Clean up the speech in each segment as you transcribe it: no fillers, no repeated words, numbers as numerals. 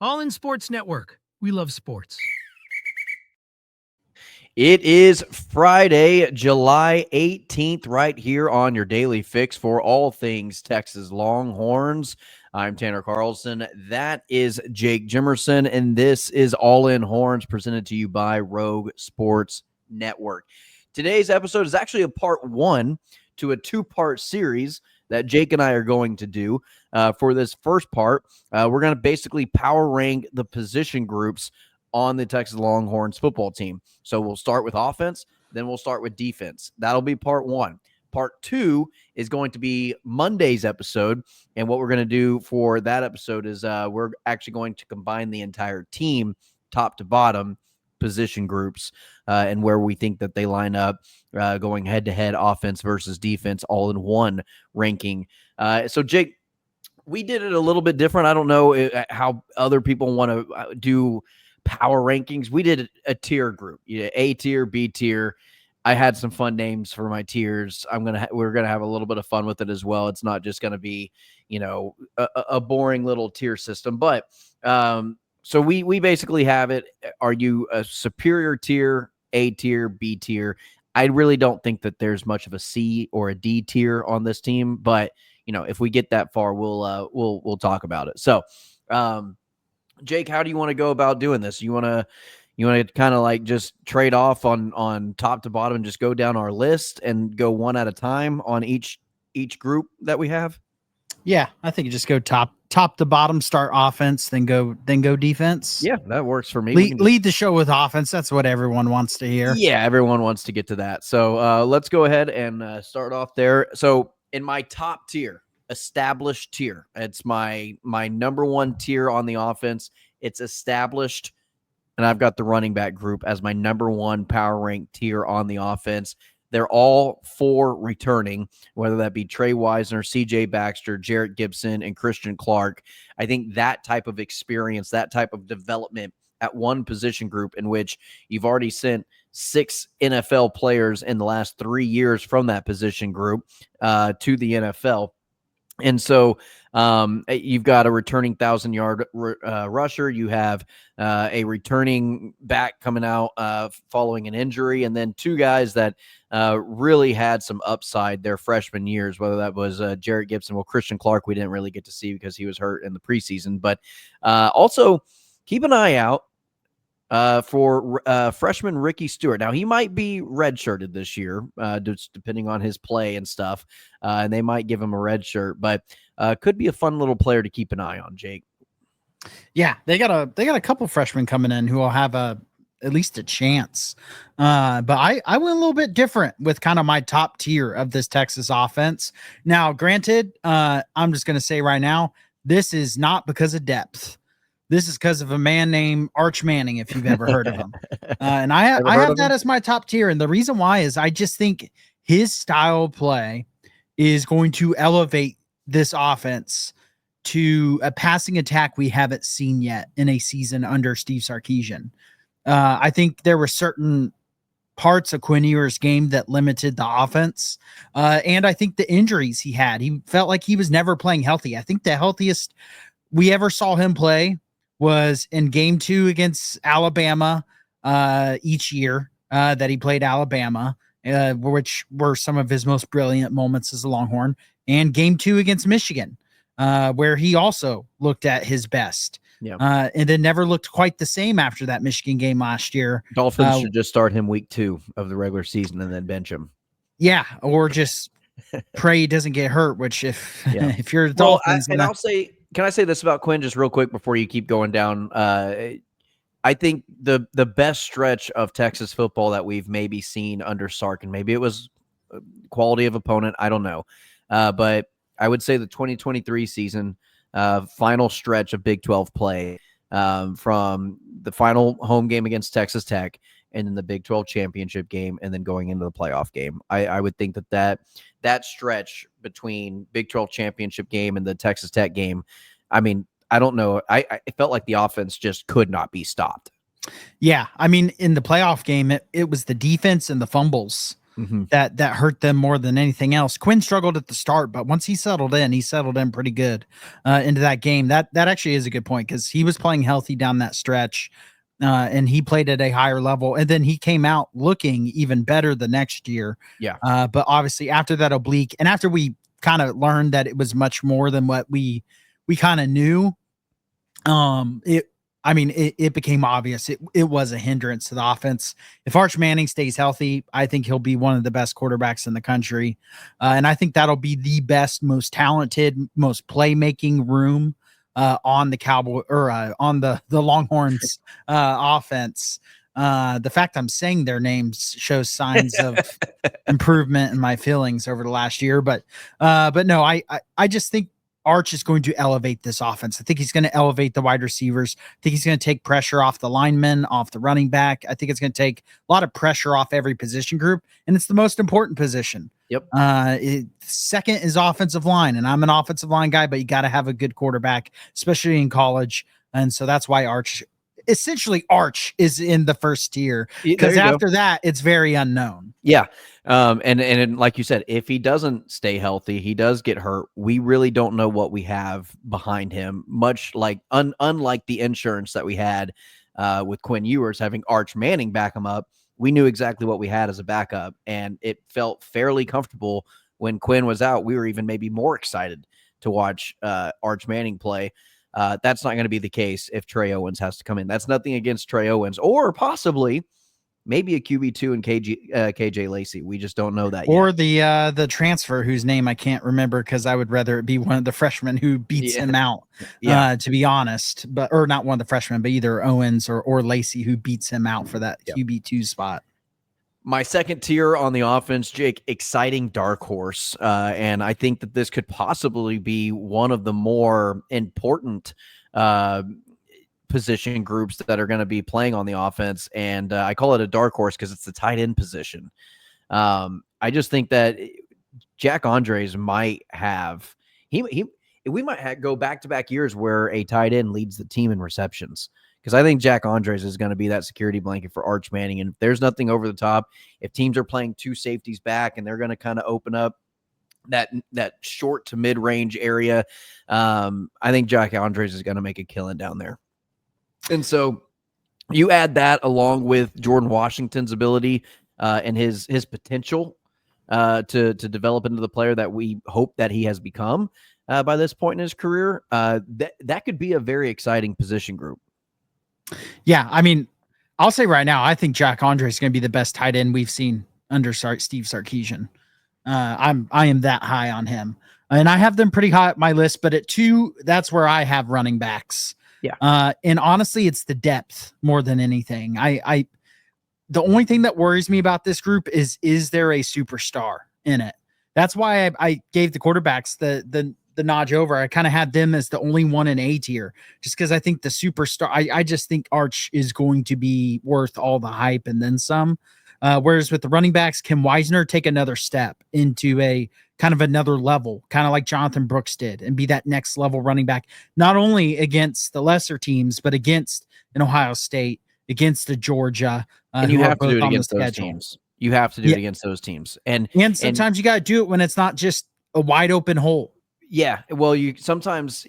All in Sports Network. We love sports. It is Friday, July 18th, right here on your daily fix for all things Texas Longhorns. I'm Tanner Carlson. That is Jake Jimerson, and this is All In Horns presented to you by Rogue Sports Network. Today's episode is actually a part one to a two-part series that Jake and I are going to do. For this first part, we're going to basically power rank the position groups on the Texas Longhorns football team. So we'll start with offense, then we'll start with defense. That'll be part one. Part two is going to be Monday's episode, and what we're going to do for that episode is we're actually going to combine the entire team, top to bottom, position groups, and where we think that they line up, going head-to-head offense versus defense, all in one ranking. So, Jake, we did it a little bit different. I don't know how other people want to do power rankings. We did a tier group, A tier, B tier. I had some fun names for my tiers. We're gonna have a little bit of fun with it as well. It's not just gonna be, a boring little tier system. But so we basically have it. Are you a superior tier, A tier, B tier? I really don't think that there's much of a C or a D tier on this team, but if we get that far, we'll talk about it. So, Jake, how do you want to go about doing this? You want to kind of like just trade off on top to bottom and just go down our list and go one at a time on each group that we have? Yeah, I think you just go top to bottom, start offense, then go defense. Yeah, that works for me. Lead the show with offense. That's what everyone wants to hear. Yeah, everyone wants to get to that. So let's go ahead and start off there. So in my top tier, established tier, it's my number one tier on the offense. It's established, and I've got the running back group as my number one power rank tier on the offense. They're all four returning, whether that be Trey Wisner, CJ Baxter, Jarrett Gibson, and Christian Clark. I think that type of experience, that type of development at one position group in which you've already sent 6 NFL players in the last 3 years from that position group to the NFL. And so you've got a returning 1,000-yard rusher. You have a returning back coming out following an injury, and then 2 guys that really had some upside their freshman years, whether that was Jarrett Gibson. Well, Christian Clark we didn't really get to see because he was hurt in the preseason. But also keep an eye out for freshman Ricky Stewart. Now, he might be redshirted this year, just depending on his play and stuff, and they might give him a red shirt, but could be a fun little player to keep an eye on, Jake. Yeah, they got a couple freshmen coming in who will have at least a chance. But I went a little bit different with kind of my top tier of this Texas offense. Now, granted, I'm just going to say right now, this is not because of depth. This is because of a man named Arch Manning, if you've ever heard of him. And I have that as my top tier. And the reason why is I just think his style of play is going to elevate this offense to a passing attack we haven't seen yet in a season under Steve Sarkisian. I think there were certain parts of Quinn Ewers' game that limited the offense. And I think the injuries he had, he felt like he was never playing healthy. I think the healthiest we ever saw him play was in game 2 against Alabama each year that he played Alabama, which were some of his most brilliant moments as a Longhorn, and game 2 against Michigan, where he also looked at his best. Yeah. And then never looked quite the same after that Michigan game last year. Dolphins should just start him week 2 of the regular season and then bench him. Yeah, or just pray he doesn't get hurt, which if you're the Dolphins. Can I say this about Quinn just real quick before you keep going down? I think the best stretch of Texas football that we've maybe seen under Sark, and maybe it was quality of opponent, I don't know. But I would say the 2023 season, final stretch of Big 12 play, from the final home game against Texas Tech and then the Big 12 championship game and then going into the playoff game. I would think that stretch between Big 12 championship game and the Texas Tech game, I mean, I don't know. It felt like the offense just could not be stopped. Yeah. I mean, in the playoff game, it was the defense and the fumbles that hurt them more than anything else. Quinn struggled at the start, but once he settled in pretty good into that game. That actually is a good point because he was playing healthy down that stretch. And he played at a higher level, and then he came out looking even better the next year. Yeah. But obviously after that oblique, and after we kind of learned that it was much more than what we kind of knew, it became obvious it was a hindrance to the offense. If Arch Manning stays healthy, I think he'll be one of the best quarterbacks in the country, and I think that'll be the best, most talented, most playmaking room on the Cowboy or on the Longhorns offense. The fact I'm saying their names shows signs of improvement in my feelings over the last year, but no, I just think Arch is going to elevate this offense. I think he's going to elevate the wide receivers. I think he's going to take pressure off the linemen, off the running back. I think it's going to take a lot of pressure off every position group, and it's the most important position. Yep. Second is offensive line, and I'm an offensive line guy, but you got to have a good quarterback, especially in college. And so that's why Arch is in the first tier, because after that, it's very unknown. Yeah. And like you said, if he doesn't stay healthy, he does get hurt. We really don't know what we have behind him, much like unlike the insurance that we had with Quinn Ewers having Arch Manning back him up. We knew exactly what we had as a backup, and it felt fairly comfortable when Quinn was out. We were even maybe more excited to watch Arch Manning play. That's not going to be the case if Trey Owens has to come in. That's nothing against Trey Owens, or possibly maybe a QB2 and KJ Lacey. We just don't know that or yet. The transfer whose name I can't remember because I would rather it be one of the freshmen who beats him out. To be honest, or not one of the freshmen, but either Owens or Lacey who beats him out for that QB2 spot. My second tier on the offense, Jake, exciting dark horse. And I think that this could possibly be one of the more important position groups that are going to be playing on the offense. And I call it a dark horse because it's the tight end position. I just think that Jack Andres might have, we might go back-to-back years where a tight end leads the team in receptions. Because I think Jack Andres is going to be that security blanket for Arch Manning. And if there's nothing over the top, if teams are playing two safeties back and they're going to kind of open up that short to mid-range area, I think Jack Andres is going to make a killing down there. And so you add that along with Jordan Washington's ability and his potential to develop into the player that we hope that he has become by this point in his career, that could be a very exciting position group. Yeah, I mean, I'll say right now, I think Jack Andres is going to be the best tight end we've seen under Steve Sarkisian. I am that high on him, and I have them pretty high at my list. But at 2, that's where I have running backs. Yeah, and honestly, it's the depth more than anything. The only thing that worries me about this group is there a superstar in it? That's why I gave the quarterbacks the notch over. I kind of had them as the only one in A tier, just because I think the superstar, I just think Arch is going to be worth all the hype and then some. Whereas with the running backs, can Wisner take another step into a kind of another level, kind of like Jonathan Brooks did, and be that next level running back, not only against the lesser teams, but against an Ohio State, against the Georgia. And you have to do it against those teams. You have to do it against those teams. And sometimes you got to do it when it's not just a wide open hole. Yeah, well, you sometimes,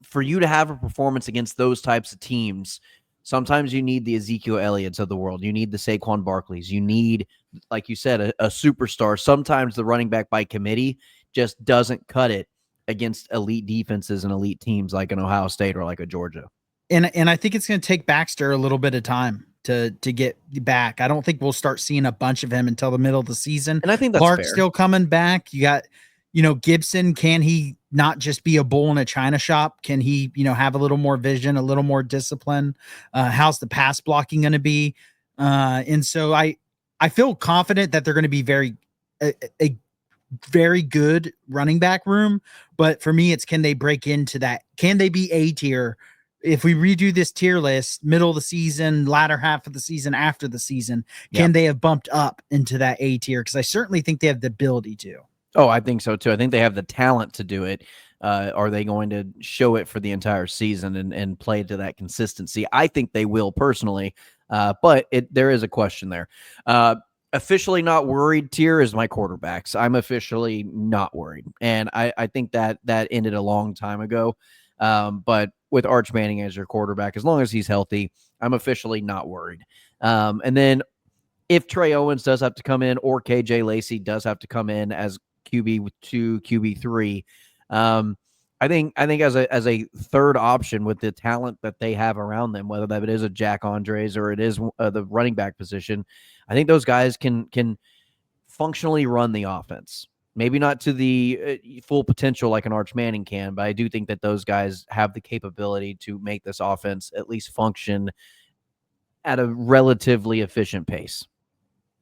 for you to have a performance against those types of teams, sometimes you need the Ezekiel Elliott's of the world. You need the Saquon Barkleys. You need, like you said, a superstar. Sometimes the running back by committee just doesn't cut it against elite defenses and elite teams like an Ohio State or like a Georgia. And I think it's going to take Baxter a little bit of time to get back. I don't think we'll start seeing a bunch of him until the middle of the season. And I think that's Clark's fair. Still coming back. You got, Gibson, can he not just be a bull in a china shop? Can he, have a little more vision, a little more discipline? How's the pass blocking going to be? And so I feel confident that they're going to be a very good running back room. But for me, it's, can they break into that? Can they be A tier? If we redo this tier list, middle of the season, latter half of the season, after the season, can they have bumped up into that A tier? Because I certainly think they have the ability to. Oh, I think so too. I think they have the talent to do it. Are they going to show it for the entire season and play to that consistency? I think they will personally, but there is a question there. officially not worried tier is my quarterbacks. I'm officially not worried. And I think that ended a long time ago. But with Arch Manning as your quarterback, as long as he's healthy, I'm officially not worried. And then if Trey Owens does have to come in or KJ Lacey does have to come in as QB2, QB3, I think as a third option with the talent that they have around them, whether that it is a Jack Andres or it is the running back position, I think those guys can functionally run the offense. Maybe not to the full potential like an Arch Manning can, but I do think that those guys have the capability to make this offense at least function at a relatively efficient pace.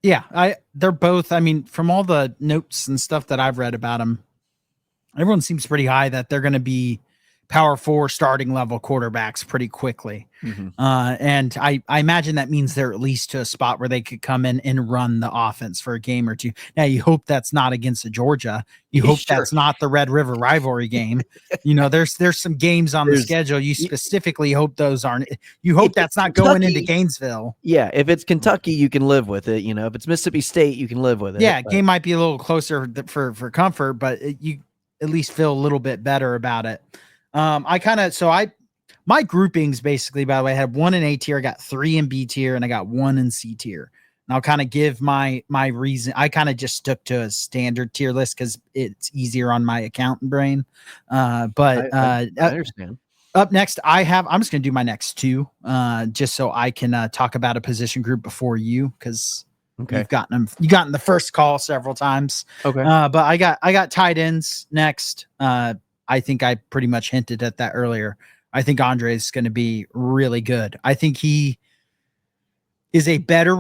Yeah, they're both. I mean, from all the notes and stuff that I've read about them, everyone seems pretty high that they're going to be power four starting level quarterbacks pretty quickly. Mm-hmm. And I imagine that means they're at least to a spot where they could come in and run the offense for a game or two. Now, you hope that's not against the Georgia. You hope Sure. that's not the Red River rivalry game. There's some games on the schedule. You specifically hope those aren't. You hope that's not going into Gainesville. Yeah, if it's Kentucky, you can live with it. If it's Mississippi State, you can live with it. Yeah, game might be a little closer for comfort, but you at least feel a little bit better about it. My groupings basically, by the way, I had 1 in A tier, I got 3 in B tier, and I got 1 in C tier. And I'll kind of give my reason. I kind of just stuck to a standard tier list because it's easier on my accountant brain. But I understand. Up next, I'm just going to do my next 2, just so I can talk about a position group before you, because you've gotten the first call several times. Okay. But I got tight ends next. I think I pretty much hinted at that earlier. I think Andre is going to be really good. I think he is a better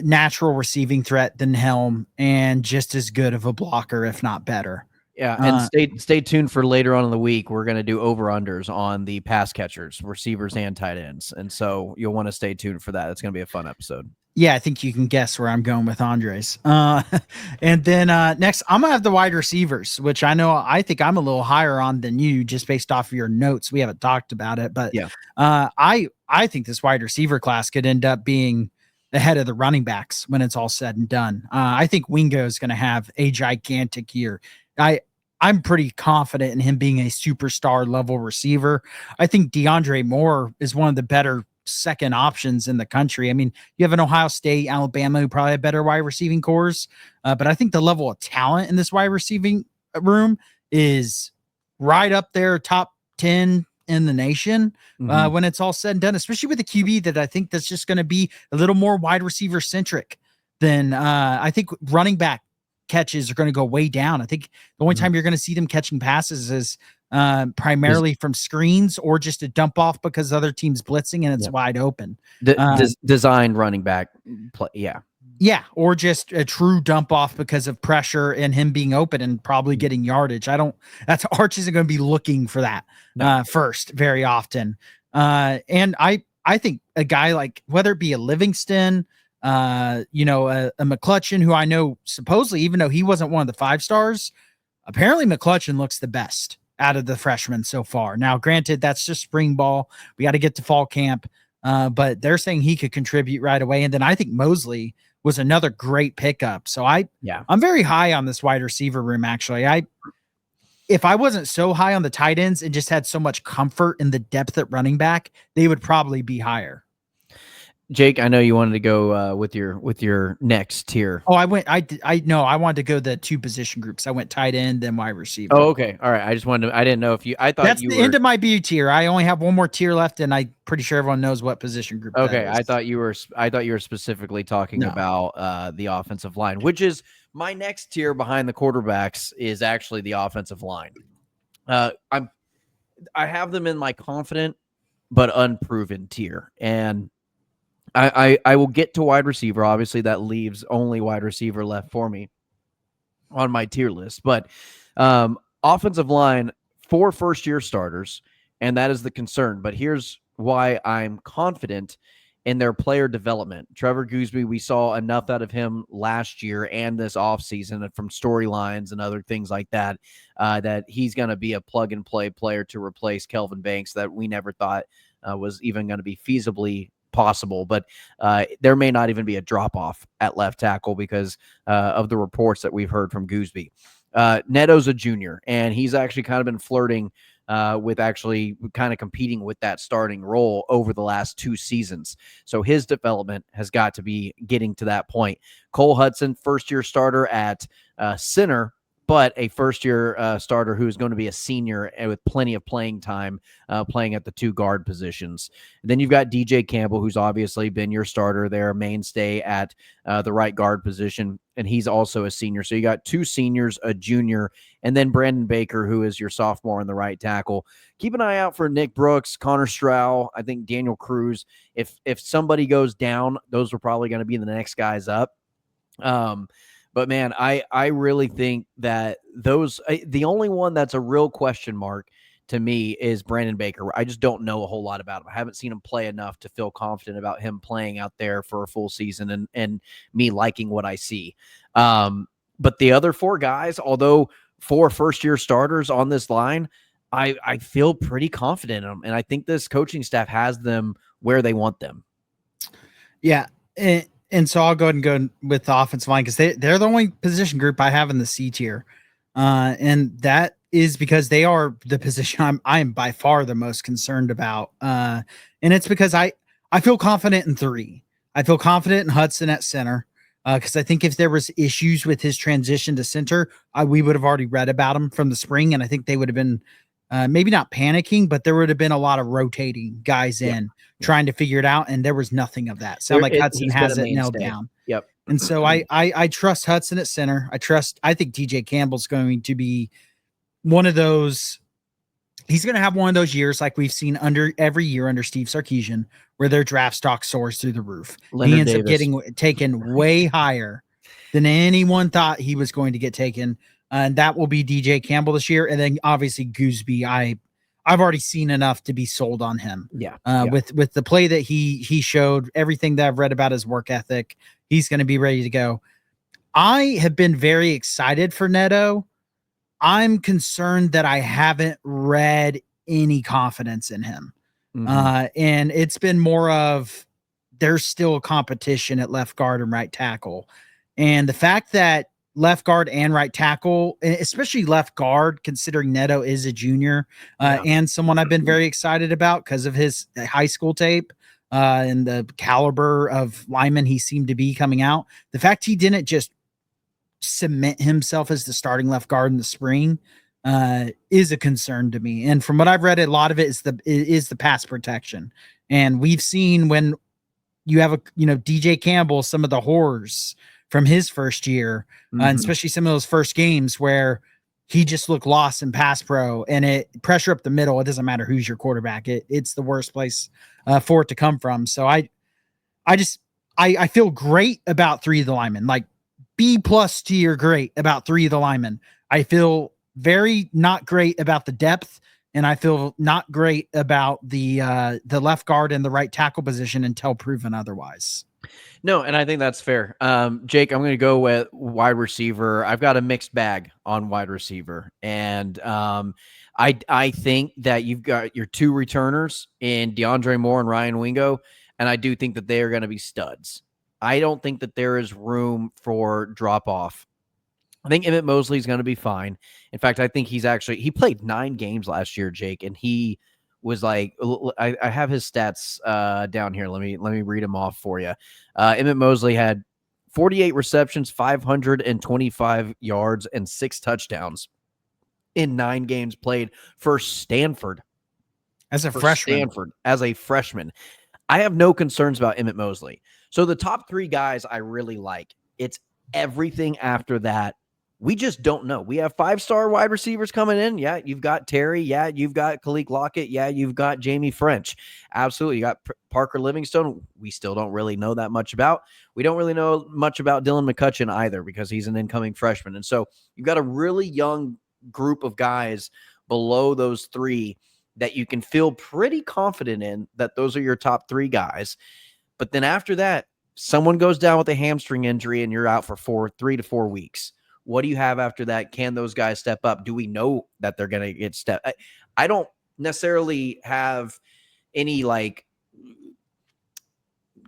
natural receiving threat than Helm, and just as good of a blocker, if not better. Yeah, and stay tuned for later on in the week. We're going to do over-unders on the pass catchers, receivers, and tight ends. And so you'll want to stay tuned for that. It's going to be a fun episode. Yeah, I think you can guess where I'm going with Andres. And then next, I'm going to have the wide receivers, which I think I'm a little higher on than you just based off of your notes. We haven't talked about it, but yeah, I think this wide receiver class could end up being ahead of the running backs when it's all said and done. I think Wingo is going to have a gigantic year. I'm pretty confident in him being a superstar level receiver. I think DeAndre Moore is one of the better second options in the country. I mean, you have an Ohio State, Alabama, who probably have better wide receiving cores. But I think the level of talent in this wide receiving room is right up there, top 10 in the nation when it's all said and done, especially with the QB that I think that's just going to be a little more wide receiver centric than I think running back catches are going to go way down. I think the only time you're going to see them catching passes is primarily from screens or just a dump off because other teams blitzing and it's wide open. Designed running back play. Yeah. Or just a true dump off because of pressure and him being open and probably getting yardage. Arch isn't going to be looking for that first very often. And I think a guy like, whether it be a Livingston, a McClutchin, who I know supposedly, even though he wasn't one of the 5 stars, apparently McClutchin looks the best out of the freshmen so far. Now, granted, that's just spring ball. We got to get to fall camp, but they're saying he could contribute right away. And then I think Mosley was another great pickup. So I'm very high on this wide receiver room. Actually, if I wasn't so high on the tight ends and just had so much comfort in the depth at running back, they would probably be higher. Jake, I know you wanted to go with your next tier. Oh, I wanted to go the 2 position groups. I went tight end, then wide receiver. Oh, okay. All right. I didn't know if I thought that's the end of my B tier. I only have one more tier left, and I'm pretty sure everyone knows what position group. Okay. I thought you were specifically talking about the offensive line, which is my next tier behind the quarterbacks is actually the offensive line. I have them in my confident but unproven tier, and I will get to wide receiver. Obviously, that leaves only wide receiver left for me on my tier list. But offensive line, 4 first-year starters, and that is the concern. But here's why I'm confident in their player development. Trevor Gooseby, we saw enough out of him last year and this offseason from storylines and other things like that, that he's going to be a plug-and-play player to replace Kelvin Banks that we never thought was even going to be feasibly possible, but there may not even be a drop-off at left tackle because of the reports that we've heard from Gooseby. Neto's a junior, and he's actually kind of been flirting with actually kind of competing with that starting role over the last 2 seasons. So his development has got to be getting to that point. Cole Hudson, first-year starter at center, but a first-year starter who's going to be a senior with plenty of playing time, playing at the 2 guard positions. And then you've got DJ Campbell, who's obviously been your starter there, mainstay at the right guard position, and he's also a senior. So you got 2 seniors, a junior, and then Brandon Baker, who is your sophomore in the right tackle. Keep an eye out for Nick Brooks, Connor Stroud, I think Daniel Cruz. If somebody goes down, those are probably going to be the next guys up. But man, I really think that the only one that's a real question mark to me is Brandon Baker. I just don't know a whole lot about him. I haven't seen him play enough to feel confident about him playing out there for a full season and me liking what I see. But the other 4 guys, although 4 first-year starters on this line, I feel pretty confident in them. And I think this coaching staff has them where they want them. Yeah. And so I'll go ahead and go with the offensive line because they're the only position group I have in the C tier. And that is because they are the position I am by far the most concerned about. And it's because I feel confident in 3. I feel confident in Hudson at center because I think if there was issues with his transition to center, we would have already read about him from the spring. And I think they would have been maybe not panicking, but there would have been a lot of rotating guys in trying to figure it out. And there was nothing of that. Sound like Hudson has it nailed down. Yep. And so I trust Hudson at center. I think DJ Campbell's going to be one of those. He's going to have one of those years like we've seen every year under Steve Sarkisian, where their draft stock soars through the roof. He ends up getting taken way higher than anyone thought he was going to get taken. And that will be DJ Campbell this year. And then obviously Gooseby, I've already seen enough to be sold on him. With the play that he showed, everything that I've read about his work ethic, he's going to be ready to go. I have been very excited for Neto. I'm concerned that I haven't read any confidence in him. And it's been more of there's still competition at left guard and right tackle. And the fact that left guard and right tackle, especially left guard, considering Neto is a junior and someone I've been very excited about because of his high school tape and the caliber of lineman he seemed to be coming out. The fact he didn't just cement himself as the starting left guard in the spring is a concern to me. And from what I've read, a lot of it is the pass protection. And we've seen when you have DJ Campbell, some of the horrors from his first year, and especially some of those first games where he just looked lost in pass pro and it pressure up the middle. It doesn't matter who's your quarterback. It's the worst place for it to come from. So I feel great about 3 of the linemen, like B+ tier great about 3 of the linemen. I feel very not great about the depth, and I feel not great about the left guard and the right tackle position until proven otherwise. No, and I think that's fair. Jake, I'm going to go with wide receiver. I've got a mixed bag on wide receiver, and I think that you've got your 2 returners in DeAndre Moore and Ryan Wingo, and I do think that they are going to be studs. I don't think that there is room for drop off. I think Emmett Mosley is going to be fine. In fact, I think he played 9 games last year, Jake, and he was like, I have his stats down here. Let me read them off for you. Emmett Mosley had 48 receptions, 525 yards, and 6 touchdowns in 9 games played for Stanford. As a freshman. I have no concerns about Emmett Mosley. So the top 3 guys I really like. It's everything after that. We just don't know. We have 5-star wide receivers coming in. Yeah, you've got Terry. Yeah, you've got Khalil Lockett. Yeah, you've got Jamie French. Absolutely. You got Parker Livingstone. We still don't really know that much about. We don't really know much about Dylan McCutcheon either because he's an incoming freshman. And so you've got a really young group of guys below those 3 that you can feel pretty confident in that those are your top 3 guys. But then after that, someone goes down with a hamstring injury and you're out for 3 to 4 weeks. What do you have after that? Can those guys step up? Do we know that they're going to get stepped? I don't necessarily have any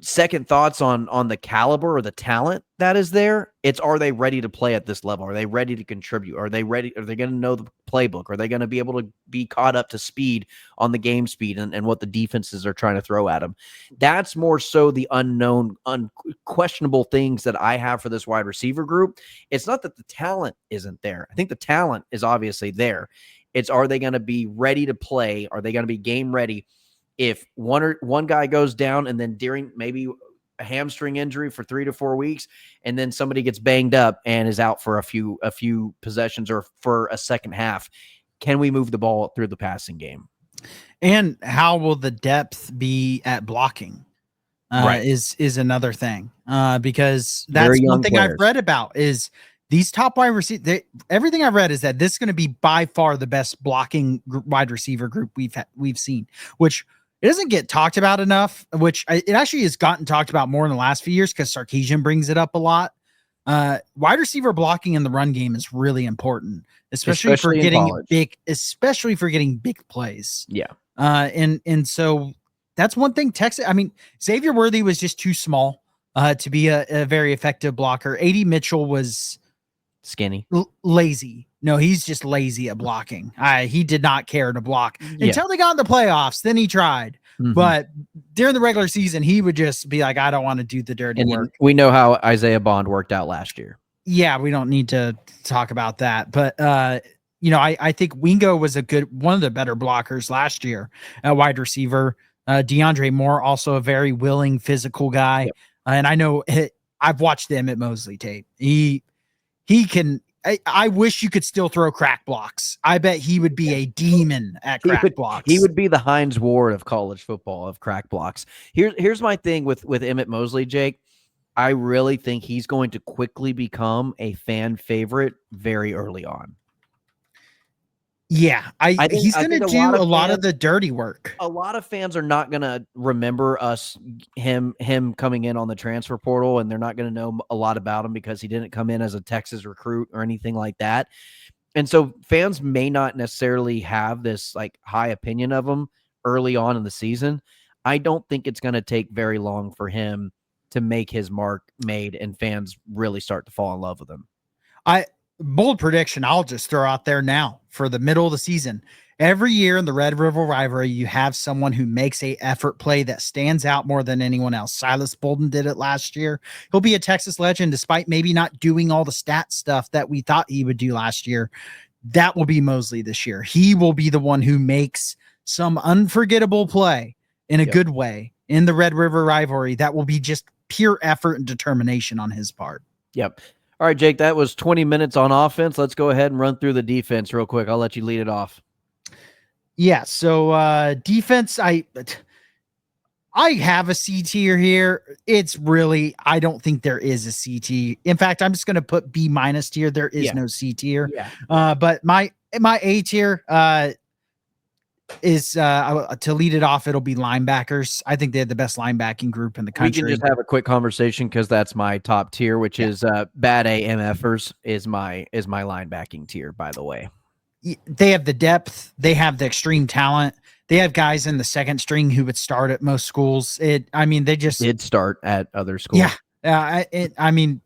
second thoughts on the caliber or the talent that is there. It's, are they ready to play at this level? Are they ready to contribute? Are they ready? Are they going to know the playbook? Are they going to be able to be caught up to speed on the game speed and what the defenses are trying to throw at them? That's more so the unknown, unquestionable things that I have for this wide receiver group. It's not that the talent isn't there. I think the talent is obviously there. It's, are they going to be ready to play? Are they going to be game ready? If one guy goes down and then during maybe a hamstring injury for 3 to 4 weeks, and then somebody gets banged up and is out for a few possessions or for a second half, can we move the ball through the passing game? And how will the depth be at blocking? Right. Is another thing. Because that's one thing I've read about is these top wide receivers. Everything I've read is that this is going to be by far the best blocking wide receiver group we've seen, which it doesn't get talked about enough, which it actually has gotten talked about more in the last few years because Sarkisian brings it up a lot. Wide receiver blocking in the run game is really important, especially for getting big plays. Yeah. And so that's one thing Texas, I mean, Xavier Worthy was just too small to be a very effective blocker. A.D. Mitchell was skinny, lazy. No, he's just lazy at blocking. He did not care to block until they got in the playoffs. Then he tried, but during the regular season, he would just be like, I don't want to do the dirty work. We know how Isaiah Bond worked out last year. Yeah, we don't need to talk about that. But, I think Wingo was one of the better blockers last year at wide receiver. DeAndre Moore, also a very willing physical guy. Yep. And I know I've watched them at Mosley tape. He can, I wish you could still throw crack blocks. I bet he would be a demon at crack blocks. He would be the Hines Ward of college football, of crack blocks. Here's my thing with Emmett Mosley, Jake. I really think he's going to quickly become a fan favorite very early on. Yeah, he's going to do a lot of the dirty work. A lot of fans are not going to remember him coming in on the transfer portal, and they're not going to know a lot about him because he didn't come in as a Texas recruit or anything like that. And so fans may not necessarily have this like high opinion of him early on in the season. I don't think it's going to take very long for him to make his mark made and fans really start to fall in love with him. Bold prediction I'll just throw out there now for the middle of the season. Every year in the Red River rivalry, you have someone who makes a effort play that stands out more than anyone else. Silas Bolden did it last year. He'll be a Texas legend despite maybe not doing all the stat stuff that we thought he would do last year. That will be Mosley this year. He will be the one who makes some unforgettable play in a good way in the Red River rivalry. That will be just pure effort and determination on his part. Yep. All right, Jake, that was 20 minutes on offense. Let's go ahead and run through the defense real quick. I'll let you lead it off. Yeah, so defense, I have a C tier here. It's really, I don't think there is a C tier. In fact, I'm just going to put B- tier. There is no C tier. Yeah. But my A tier is to lead it off, it'll be linebackers. I think they have the best linebacking group in the country. We can just have a quick conversation because that's my top tier, which is bad AMFers is my linebacking tier, by the way. They have the depth, they have the extreme talent. They have guys in the second string who would start at most schools. They just did start at other schools. Yeah.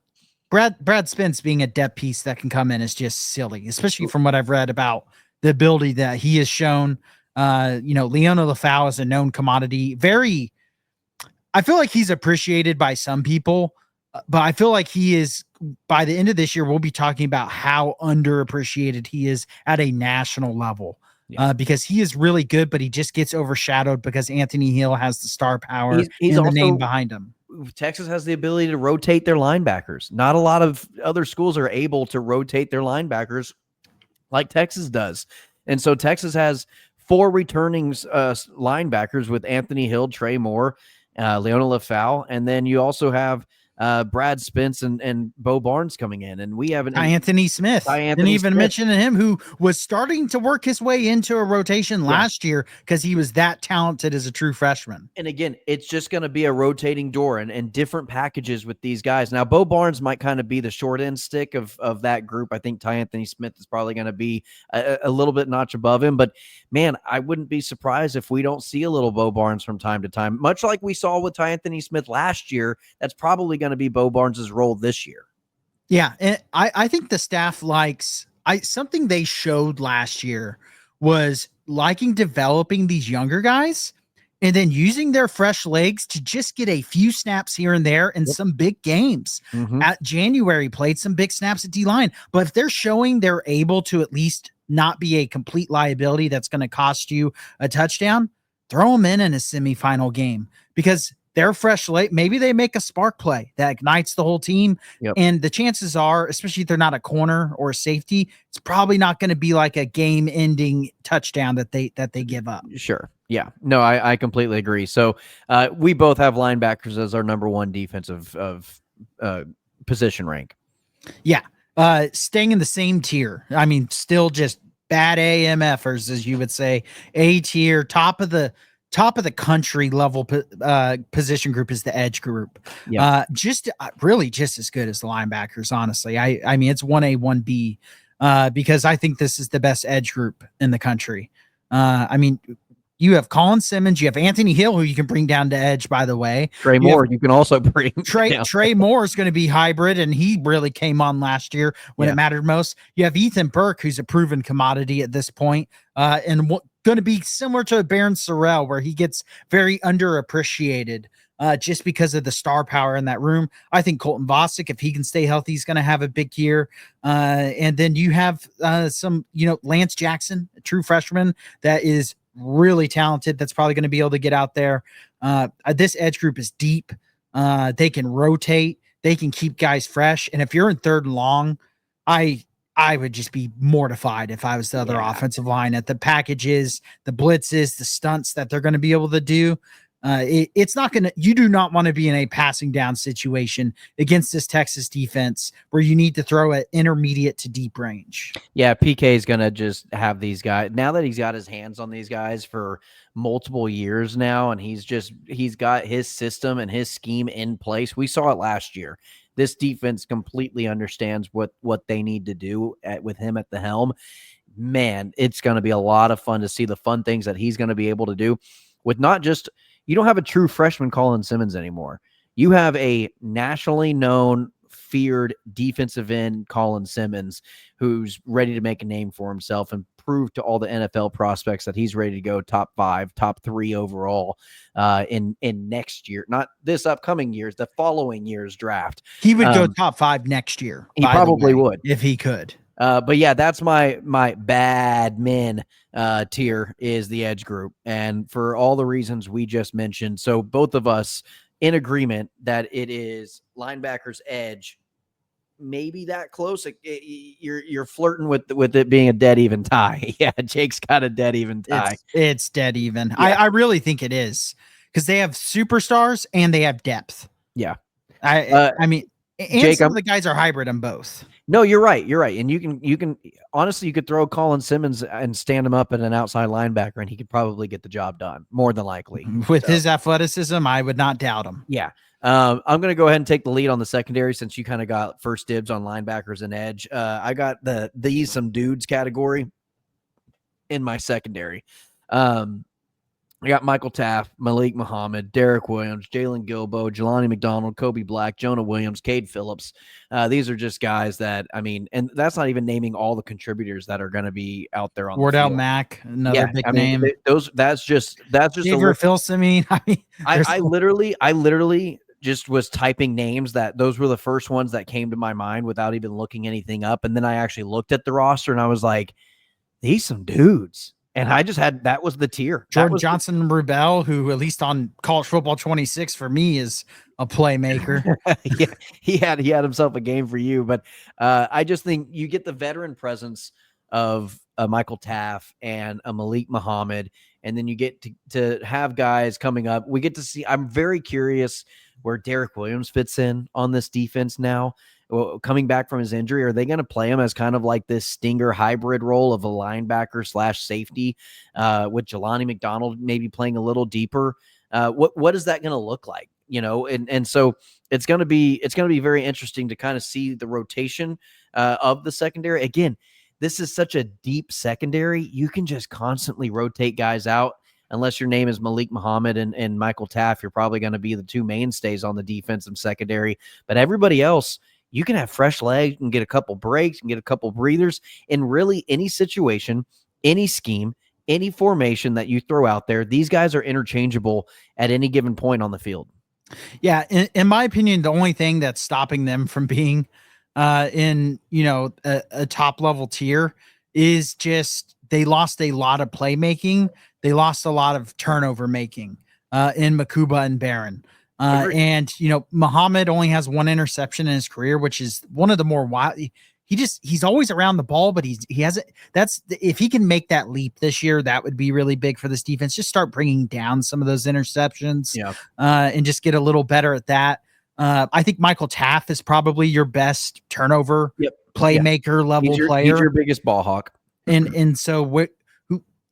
Brad Spence being a depth piece that can come in is just silly, especially from what I've read about the ability that he has shown. Leona Lafau is a known commodity. I feel like he's appreciated by some people, but I feel like he is, by the end of this year, we'll be talking about how underappreciated he is at a national level. Because he is really good, but he just gets overshadowed because Anthony Hill has the star power he's and the name behind him. Texas has the ability to rotate their linebackers. Not a lot of other schools are able to rotate their linebackers like Texas does. And so Texas has 4 returning linebackers with Anthony Hill, Trey Moore, Leona Lafau, and then you also have Brad Spence and Bo Barnes coming in, and we haven't. Anthony Smith. Didn't even mention him, who was starting to work his way into a rotation last year because he was that talented as a true freshman. And again, it's just going to be a rotating door and different packages with these guys. Now, Bo Barnes might kind of be the short end stick of that group. I think Ty Anthony Smith is probably going to be a little bit notch above him. But, man, I wouldn't be surprised if we don't see a little Bo Barnes from time to time. Much like we saw with Ty Anthony Smith last year, that's probably going to be Bo Barnes' role this year. Yeah, and I think the staff likes something they showed last year was liking developing these younger guys and then using their fresh legs to just get a few snaps here and there in some big games. At January, played some big snaps at D-line. But if they're showing they're able to at least not be a complete liability that's going to cost you a touchdown, throw them in a semifinal game because they're fresh late. Maybe they make a spark play that ignites the whole team. And the chances are, especially if they're not a corner or a safety, it's probably not going to be like a game-ending touchdown that they give up. Sure. Yeah. No, I completely agree. So we both have linebackers as our number one defensive position rank. Yeah. Staying in the same tier. I mean, still just bad AMFers, as you would say. A tier, top of the country level position group is the edge group. Just really just as good as the linebackers, honestly. I mean, it's 1A, 1B because I think this is the best edge group in the country. I mean, you have Colin Simmons, you have Anthony Hill, who you can bring down to edge, by the way. Trey Moore, you can also bring Trey Moore is going to be hybrid, and he really came on last year when it mattered most. You have Ethan Burke, who's a proven commodity at this point, and going to be similar to Baron Sorrell, where he gets very underappreciated just because of the star power in that room. I think Colton Vosick, if he can stay healthy, he's going to have a big year. And then you have some, Lance Jackson, a true freshman that is really talented. That's probably going to be able to get out there. This edge group is deep. They can rotate. They can keep guys fresh. And if you're in third and long, I would just be mortified if I was the other offensive line at the packages, the blitzes, the stunts that they're going to be able to do. It's not going to, you do not want to be in a passing down situation against this Texas defense where you need to throw an intermediate to deep range. Yeah. PK is going to just have these guys now that he's got his hands on these guys for multiple years now. And he's got his system and his scheme in place. We saw it last year. This defense completely understands what they need to do with him at the helm. Man, it's going to be a lot of fun to see the fun things that he's going to be able to do with not just, you don't have a true freshman Colin Simmons anymore. You have a nationally known, feared defensive end Colin Simmons who's ready to make a name for himself and prove to all the NFL prospects that he's ready to go top 5, top 3 overall in next year, not this upcoming year's, the following year's draft. He would go top 5 next year. He probably would if he could. But yeah, that's my bad men tier is the edge group. And for all the reasons we just mentioned, so both of us in agreement that it is linebackers edge, maybe that close. You're flirting with it being a dead even tie. Yeah, Jake's got a dead even tie. It's dead even. Yeah. I really think it is because they have superstars and they have depth. Yeah. I mean, and Jake, some of the guys are hybrid on both. No, you're right. You're right. And you can honestly, you could throw Colin Simmons and stand him up at an outside linebacker and he could probably get the job done more than likely. With his athleticism, I would not doubt him. Yeah. I'm going to go ahead and take the lead on the secondary since you kind of got first dibs on linebackers and edge. I got these some dudes category in my secondary. I got Michael Taft, Malik Muhammad, Derek Williams, Jalen Gilbo, Jelani McDonald, Kobe Black, Jonah Williams, Cade Phillips. These are just guys that, I mean, and that's not even naming all the contributors that are going to be out there on Wardell the field. Mack, another big name. That's just Xavier Philson. I literally just was typing names that those were the first ones that came to my mind without even looking anything up. And then I actually looked at the roster and I was like, these some dudes. And I just had, that was the tier. Jordan Johnson Rubel, who at least on College Football 26 for me is a playmaker. Yeah, he had himself a game for you. But I just think you get the veteran presence of Michael Taft and a Malik Muhammad, and then you get to have guys coming up. We get to see, I'm very curious where Derek Williams fits in on this defense now. Well, coming back from his injury, are they going to play him as kind of like this stinger hybrid role of a linebacker / safety with Jelani McDonald maybe playing a little deeper? What is that going to look like? And so it's going to be very interesting to kind of see the rotation of the secondary. Again, this is such a deep secondary. You can just constantly rotate guys out. Unless your name is Malik Muhammad and Michael Taft, you're probably going to be the two mainstays on the defensive secondary. But everybody else, you can have fresh legs and get a couple breaks and get a couple breathers in really any situation, any scheme, any formation that you throw out there. These guys are interchangeable at any given point on the field. Yeah, in my opinion, the only thing that's stopping them from being in a top level tier is just they lost a lot of playmaking. They lost a lot of turnover making in Makuba and Barron. And Muhammad only has one interception in his career, which is one of the more wild. He's always around the ball, but he hasn't. If he can make that leap this year, that would be really big for this defense. Just start bringing down some of those interceptions, and just get a little better at that. I think Michael Taft is probably your best turnover playmaker level player. He's your biggest ball hawk. And so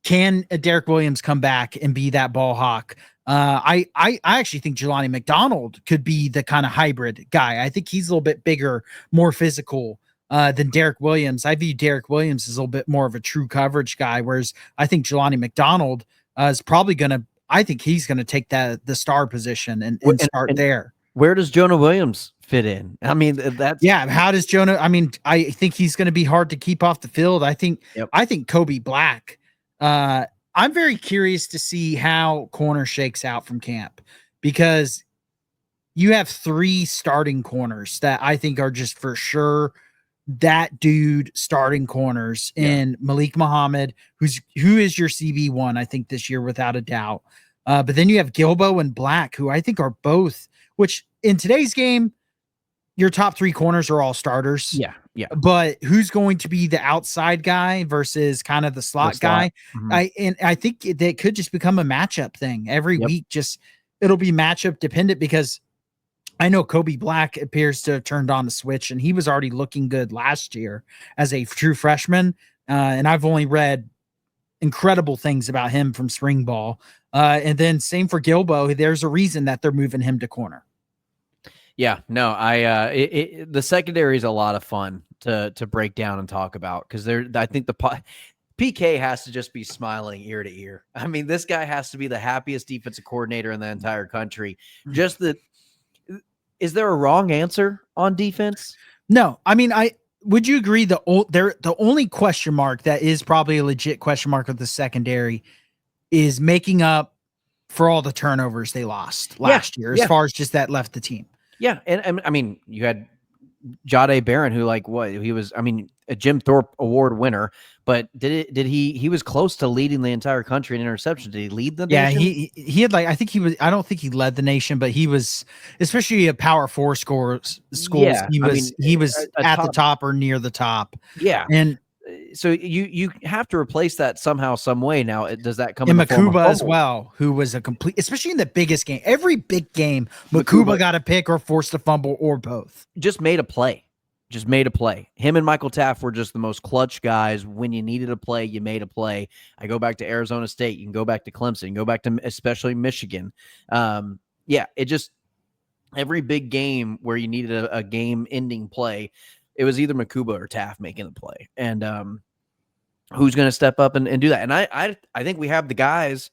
can Derek Williams come back and be that ball hawk? I actually think Jelani McDonald could be the kind of hybrid guy. I think he's a little bit bigger, more physical than Derek Williams. I view Derek Williams as a little bit more of a true coverage guy, whereas I think Jelani McDonald is probably I think he's going to take the star position and start there. Where does Jonah Williams fit in? I mean, how does Jonah? I mean, I think he's going to be hard to keep off the field. I think Kobe Black. I'm very curious to see how corner shakes out from camp, because you have 3 starting corners that I think are just for sure that dude starting corners in Malik Muhammad, who is your CB1, I think, this year without a doubt. But then you have Gilbo and Black, who I think are both, which in today's game, your top 3 corners are all starters. Yeah. But who's going to be the outside guy versus kind of the slot guy? Mm-hmm. I think that could just become a matchup thing every week. Just it'll be matchup dependent, because I know Kobe Black appears to have turned on the switch, and he was already looking good last year as a true freshman. And I've only read incredible things about him from spring ball. And then same for Gilbo. There's a reason that they're moving him to corner. Yeah, no, the secondary is a lot of fun to break down and talk about, because I think the PK has to just be smiling ear to ear. I mean, this guy has to be the happiest defensive coordinator in the entire country. Is there a wrong answer on defense? No, I mean, would you agree the only question mark that is probably a legit question mark of the secondary is making up for all the turnovers they lost last year, as far as just that left the team. Yeah, and I mean, you had Jahdae Barron, who he was, a Jim Thorpe Award winner, but he was close to leading the entire country in interceptions. Did he lead the nation? Yeah, he had I don't think he led the nation, but he was, especially at Power 4 schools, he was at the top or near the top. Yeah. And so you have to replace that somehow, some way. Now, does that come in the form of Makuba as well, who was a complete, especially in the biggest game, every big game, Makuba got a pick or forced a fumble or both. Just made a play. Him and Michael Taft were just the most clutch guys. When you needed a play, you made a play. I go back to Arizona State. You can go back to Clemson. You can go back to especially Michigan. It just, every big game where you needed a game-ending play, it was either Makuba or Taft making the play. And who's going to step up and do that? And I think we have the guys.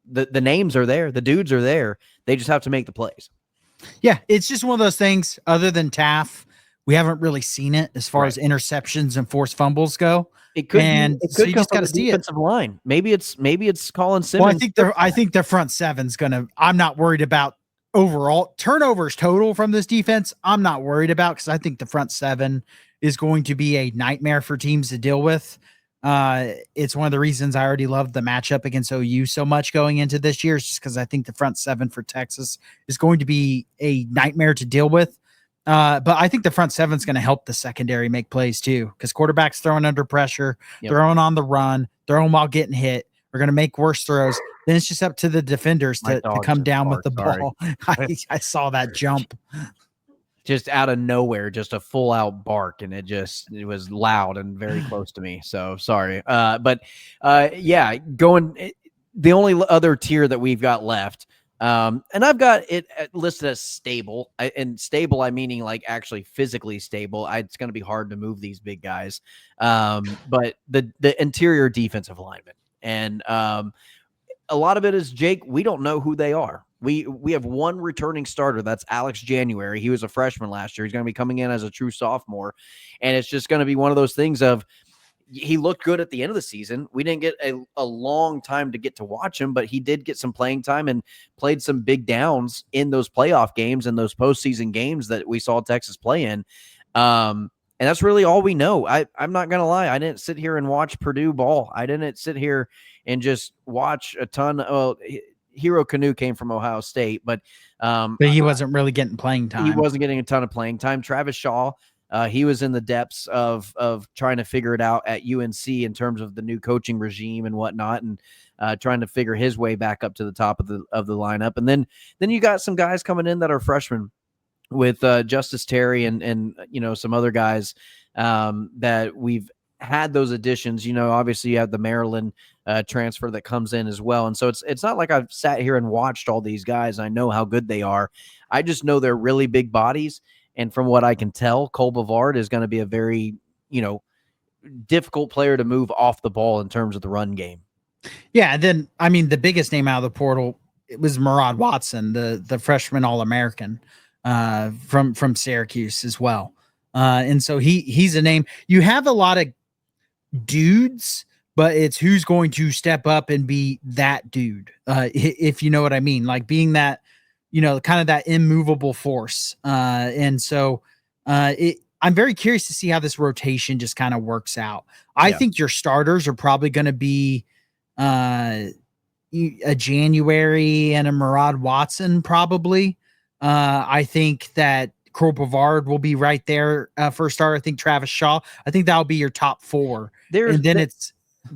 The names are there. The dudes are there. They just have to make the plays. Yeah, it's just one of those things. Other than Taft, we haven't really seen it as far as interceptions and forced fumbles go. It could, so you just got to see it. Line. Maybe it's Colin Simmons. Well, I think the front seven's gonna. I'm not worried about overall turnovers total from this defense. I'm not worried about, because I think the front 7 is going to be a nightmare for teams to deal with. It's one of the reasons I already loved the matchup against OU so much going into this year, is just because I think the front 7 for Texas is going to be a nightmare to deal with. But I think the front 7 is going to help the secondary make plays too, because quarterbacks throwing under pressure, throwing on the run, throwing while getting hit, are going to make worse throws. Then it's just up to the defenders My to dog come just down with barked, the sorry. ball. I saw that jump. Just out of nowhere, just a full out bark, and it was loud and very close to me. So sorry. Yeah, the only other tier that we've got left, and I've got it listed as stable. And stable, I meaning like actually physically stable. It's going to be hard to move these big guys. But the interior defensive linemen, and a lot of it is, Jake, we don't know who they are. We have one returning starter. That's Alex January. He was a freshman last year. He's going to be coming in as a true sophomore. And it's just going to be one of those things of, he looked good at the end of the season. We didn't get a long time to get to watch him, but he did get some playing time and played some big downs in those playoff games and those postseason games that we saw Texas play in. And that's really all we know. I'm not going to lie. I didn't sit here and watch Purdue ball. I didn't sit here and just watch a ton of Hero Canoe came from Ohio State, but he wasn't really getting playing time. He wasn't getting a ton of playing time. Travis Shaw, he was in the depths of trying to figure it out at UNC in terms of the new coaching regime and whatnot, and trying to figure his way back up to the top of the lineup. And then you got some guys coming in that are freshmen with Justice Terry and some other guys that we've had those additions. Obviously you have the Maryland transfer that comes in as well. And so it's not like I've sat here and watched all these guys. I know how good they are. I just know they're really big bodies. And from what I can tell, Cole Bavard is going to be a very, difficult player to move off the ball in terms of the run game. Yeah. And then, I mean, the biggest name out of the portal, it was Murad Watson, the freshman All-American from Syracuse as well. And so he's a name. You have a lot of dudes, but it's who's going to step up and be that dude, if you know what I mean, like being that, kind of that immovable force. And so I'm very curious to see how this rotation just kind of works out. I think your starters are probably going to be a January and a Murad Watson, probably. I think that Cole Bavard will be right there for a starter. I think Travis Shaw. I think that'll be your top four.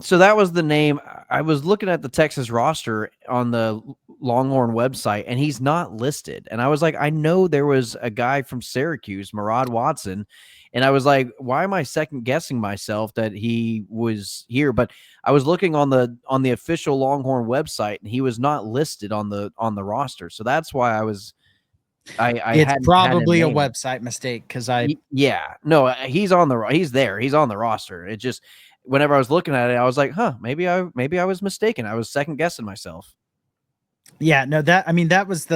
So that was the name. I was looking at the Texas roster on the Longhorn website, and he's not listed. And I was like, I know there was a guy from Syracuse, Murad Watson, and I was like, why am I second guessing myself that he was here? But I was looking on the official Longhorn website, and he was not listed on the roster. So that's why I was. It's probably a website mistake because he's on the roster. It just, whenever I was looking at it, I was like, maybe I was mistaken. I was second guessing myself. Yeah, no, that was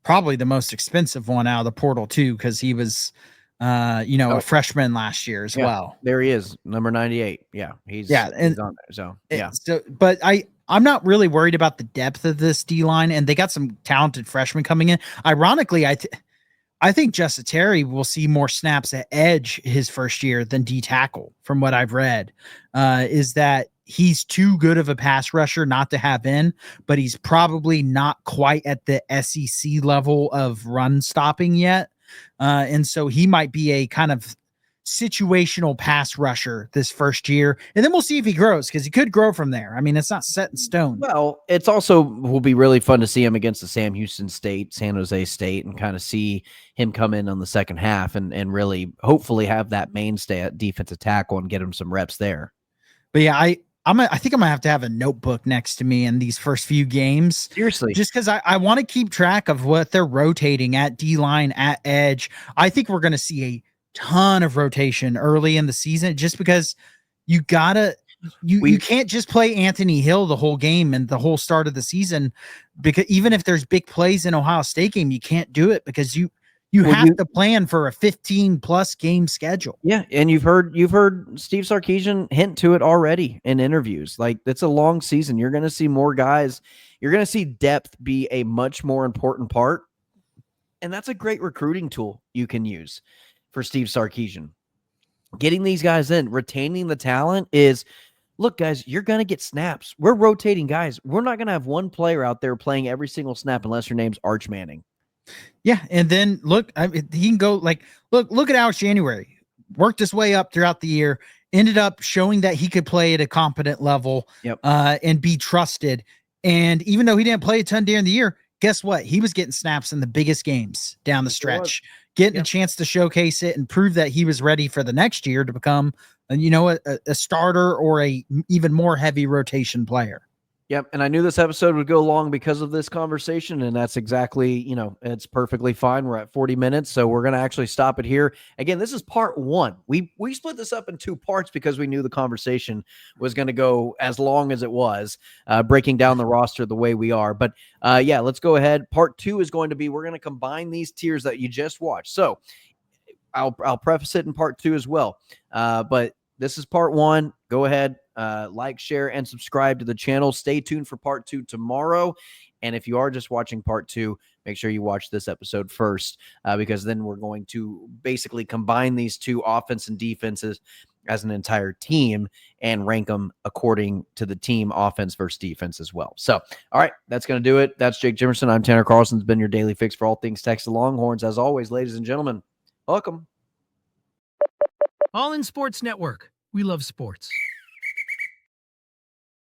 probably the most expensive one out of the portal too, because he was a freshman last year as well. There he is, number 98. Yeah, he's on there. So yeah. But I'm not really worried about the depth of this D line, and they got some talented freshmen coming in. Ironically, I think Justice Terry will see more snaps at edge his first year than D tackle, from what I've read. Is that he's too good of a pass rusher not to have in, but he's probably not quite at the SEC level of run stopping yet. And so he might be a kind of situational pass rusher this first year, and then we'll see if he grows, because he could grow from there. I mean, it's not set in stone. Well, it's also will be really fun to see him against the Sam Houston State, San Jose State, and kind of see him come in on the second half and really hopefully have that mainstay at defensive tackle and get him some reps there. But yeah, I think I'm gonna have to have a notebook next to me in these first few games. Seriously, just because I want to keep track of what they're rotating at D line, at edge. I think we're gonna see a ton of rotation early in the season, just because you can't just play Anthony Hill the whole game and the whole start of the season, because even if there's big plays in Ohio State game, you can't do it because you have to plan for a 15+ game schedule. Yeah, and you've heard Steve Sarkisian hint to it already in interviews. Like, it's a long season. You're going to see more guys. You're going to see depth be a much more important part, and that's a great recruiting tool you can use for Steve Sarkisian. Getting these guys in, retaining the talent is, look, guys, you're going to get snaps. We're rotating guys. We're not going to have one player out there playing every single snap unless your name's Arch Manning. Yeah, and then look, he can go look at Alex January. Worked his way up throughout the year, ended up showing that he could play at a competent level, and be trusted. And even though he didn't play a ton during the year, guess what? He was getting snaps in the biggest games down the stretch, getting a chance to showcase it and prove that he was ready for the next year to become, a starter or a even more heavy rotation player. Yep. And I knew this episode would go long because of this conversation. And that's exactly, it's perfectly fine. We're at 40 minutes. So we're going to actually stop it here. Again, this is part one. We split this up in two parts because we knew the conversation was going to go as long as it was, breaking down the roster the way we are. But let's go ahead. Part two is going to be, we're going to combine these tiers that you just watched. So I'll preface it in part two as well. But this is part one. Go ahead, like, share, and subscribe to the channel. Stay tuned for part two tomorrow. And if you are just watching part two, make sure you watch this episode first, because then we're going to basically combine these two offense and defenses as an entire team and rank them according to the team offense versus defense as well. So, all right, that's going to do it. That's Jake Jimerson. I'm Tanner Carlson. It's been your daily fix for all things Texas Longhorns. As always, ladies and gentlemen, welcome. All in Sports Network. We love sports.